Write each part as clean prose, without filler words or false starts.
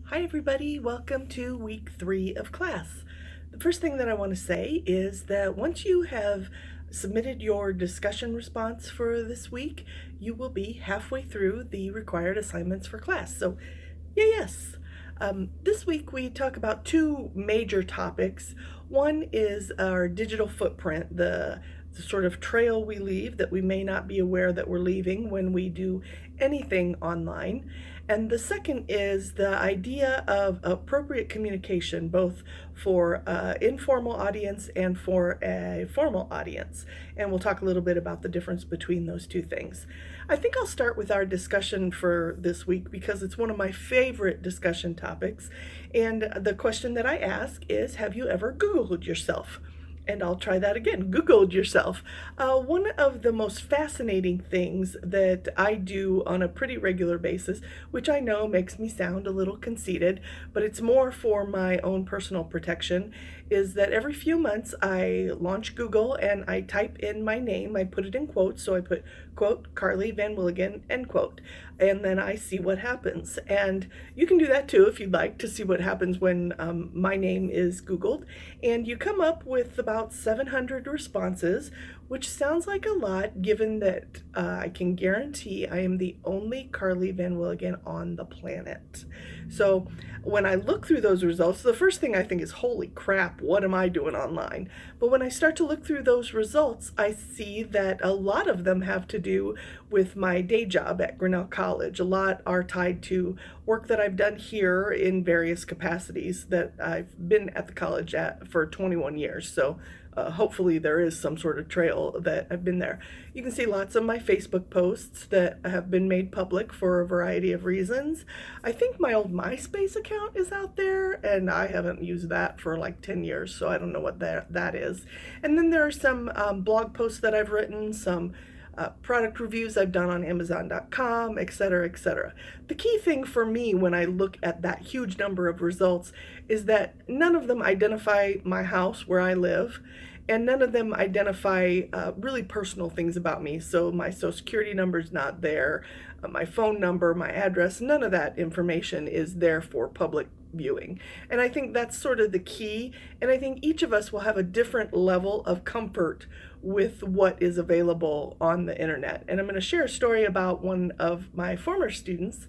Hi everybody, welcome to week 3 of class. The first thing that I want to say is that once you have submitted your discussion response for this week, you will be halfway through the required assignments for class. So, yes. This week we talk about two major topics. One is our digital footprint, the sort of trail we leave that we may not be aware that we're leaving when we do anything online. And the second is the idea of appropriate communication, both for an informal audience and for a formal audience. And we'll talk a little bit about the difference between those two things. I think I'll start with our discussion for this week because it's one of my favorite discussion topics. And the question that I ask is, have you ever Googled yourself? And I'll try that again. Googled yourself. One of the most fascinating things that I do on a pretty regular basis, which I know makes me sound a little conceited, but it's more for my own personal protection, is that every few months I launch Google and I type in my name. I put it in quotes, so I put, quote, Carly Van Willigen, end quote. And then I see what happens. And you can do that too if you'd like to see what happens when my name is Googled. And you come up with about 700 responses, which sounds like a lot given that I can guarantee I am the only Carly Van Willigen on the planet. So when I look through those results, the first thing I think is, holy crap, what am I doing online? But when I start to look through those results, I see that a lot of them have to do with my day job at Grinnell College. A lot are tied to work that I've done here in various capacities that I've been at the college at for 21 years. So hopefully there is some sort of trail that I've been there. You can see lots of my Facebook posts that have been made public for a variety of reasons. I think my old MySpace account is out there, and I haven't used that for like 10 years, so I don't know what that is. And then there are some blog posts that I've written, some product reviews I've done on Amazon.com, etc., etc. The key thing for me when I look at that huge number of results is that none of them identify my house where I live, and none of them identify really personal things about me. So my social security number is not there, my phone number, my address, none of that information is there for public viewing. And I think that's sort of the key. And I think each of us will have a different level of comfort with what is available on the internet. And I'm going to share a story about one of my former students.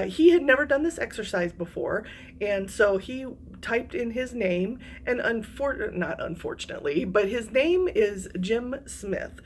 He had never done this exercise before, and so he typed in his name, and not unfortunately, but his name is Jim Smith.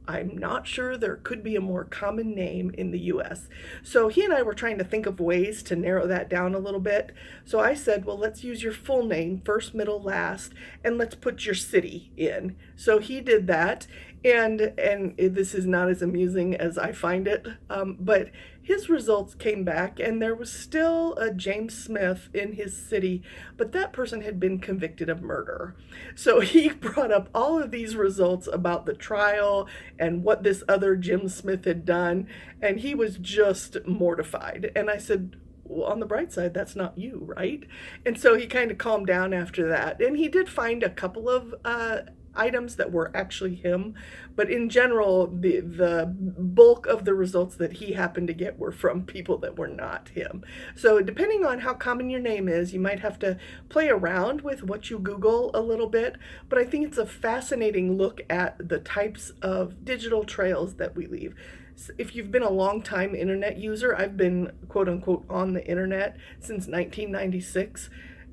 I'm not sure there could be a more common name in the US. So he and I were trying to think of ways to narrow that down a little bit. So I said, well, let's use your full name, first, middle, last, and let's put your city in. So he did that, and this is not as amusing as I find it, but his results came back and there was still a James Smith in his city, but that person had been convicted of murder. So he brought up all of these results about the trial and what this other Jim Smith had done, and he was just mortified. And I said, well, on the bright side, that's not you, right? And so he kind of calmed down after that. And he did find a couple of items that were actually him, but in general, the bulk of the results that he happened to get were from people that were not him. So depending on how common your name is, you might have to play around with what you Google a little bit, but I think it's a fascinating look at the types of digital trails that we leave. If you've been a long time internet user, I've been quote unquote on the internet since 1996.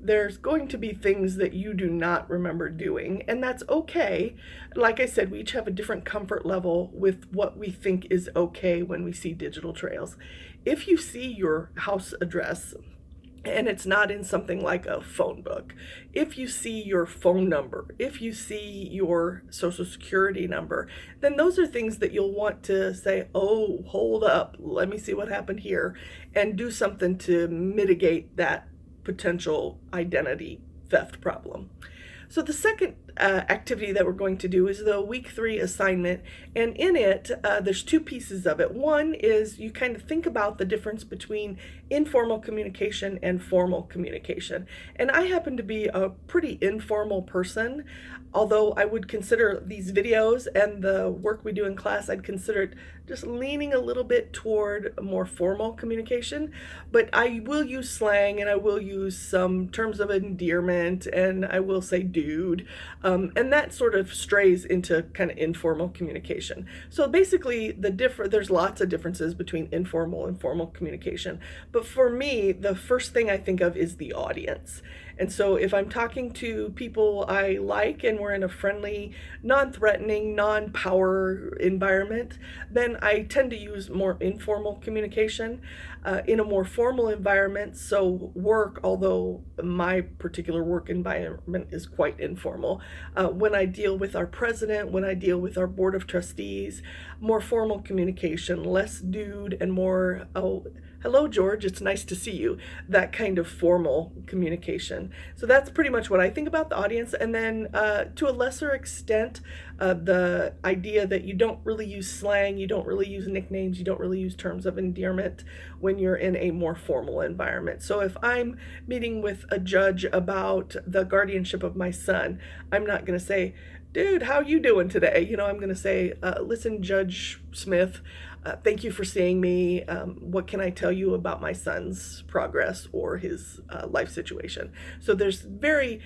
There's going to be things that you do not remember doing, and that's okay. Like I said, we each have a different comfort level with what we think is okay when we see digital trails. If you see your house address and it's not in something like a phone book, if you see your phone number, if you see your social security number, then those are things that you'll want to say, oh, hold up, let me see what happened here, and do something to mitigate that potential identity theft problem. So the second activity that we're going to do is the week 3 assignment, and in it there's 2 pieces of it. One is you kind of think about the difference between informal communication and formal communication, and I happen to be a pretty informal person, although I would consider these videos and the work we do in class, I'd consider it just leaning a little bit toward more formal communication. But I will use slang, and I will use some terms of endearment, and I will say dude, and that sort of strays into kind of informal communication. So basically there's lots of differences between informal and formal communication, but for me the first thing I think of is the audience. And so if I'm talking to people I like and we're in a friendly, non-threatening, non-power environment, then I tend to use more informal communication. In a more formal environment, so work, although my particular work environment is quite informal, when I deal with our president, when I deal with our board of trustees, more formal communication, less dude and more, oh, hello, George, it's nice to see you, that kind of formal communication. So that's pretty much what I think about the audience. And then to a lesser extent, the idea that you don't really use slang, you don't really use nicknames, you don't really use terms of endearment when you're in a more formal environment. So if I'm meeting with a judge about the guardianship of my son, I'm not going to say, dude, how you doing today? I'm going to say, listen, Judge Smith, thank you for seeing me. What can I tell you about my son's progress or his life situation? So there's very,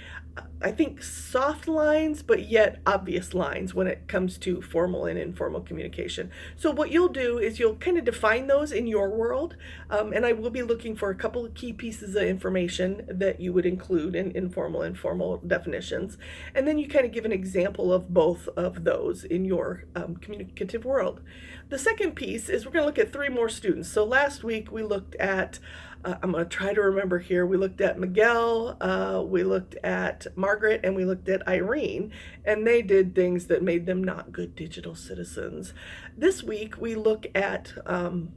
I think, soft lines, but yet obvious lines when it comes to formal and informal communication. So what you'll do is you'll kind of define those in your world, and I will be looking for a couple of key pieces of information that you would include in informal and formal definitions. And then you kind of give an example of both of those in your communicative world. The second piece is we're going to look at 3 more students. So last week we looked at, I'm going to try to remember here, we looked at Miguel, we looked at Margaret, and we looked at Irene, and they did things that made them not good digital citizens. This week we look at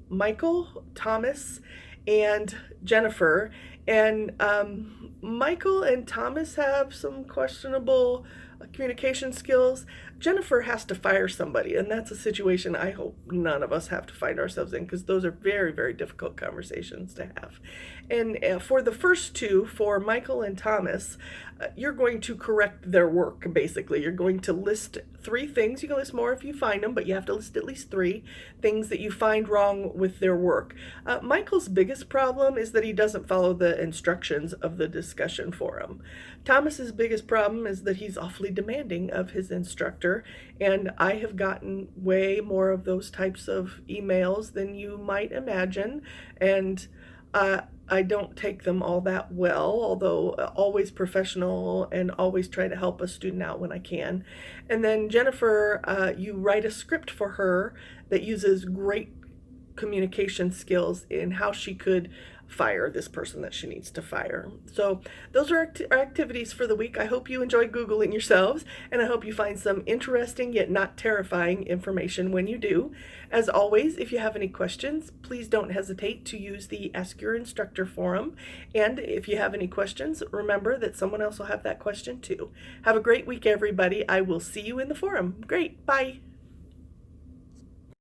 Michael, Thomas, and Jennifer, and Michael and Thomas have some questionable communication skills. Jennifer has to fire somebody, and that's a situation I hope none of us have to find ourselves in, because those are very, very difficult conversations to have. And for the first 2, for Michael and Thomas, you're going to correct their work, basically. You're going to list 3 things. You can list more if you find them, but you have to list at least 3 things that you find wrong with their work. Michael's biggest problem is that he doesn't follow the instructions of the discussion forum. Thomas's biggest problem is that he's awfully demanding of his instructor, and I have gotten way more of those types of emails than you might imagine, and I don't take them all that well, although always professional and always try to help a student out when I can. And then Jennifer, you write a script for her that uses great communication skills in how she could fire this person that she needs to fire. So those are our activities for the week. I hope you enjoy Googling yourselves, and I hope you find some interesting yet not terrifying information when you do. As always, if you have any questions, please don't hesitate to use the Ask Your Instructor forum. And if you have any questions, remember that someone else will have that question too. Have a great week, everybody. I will see you in the forum. Great. Bye.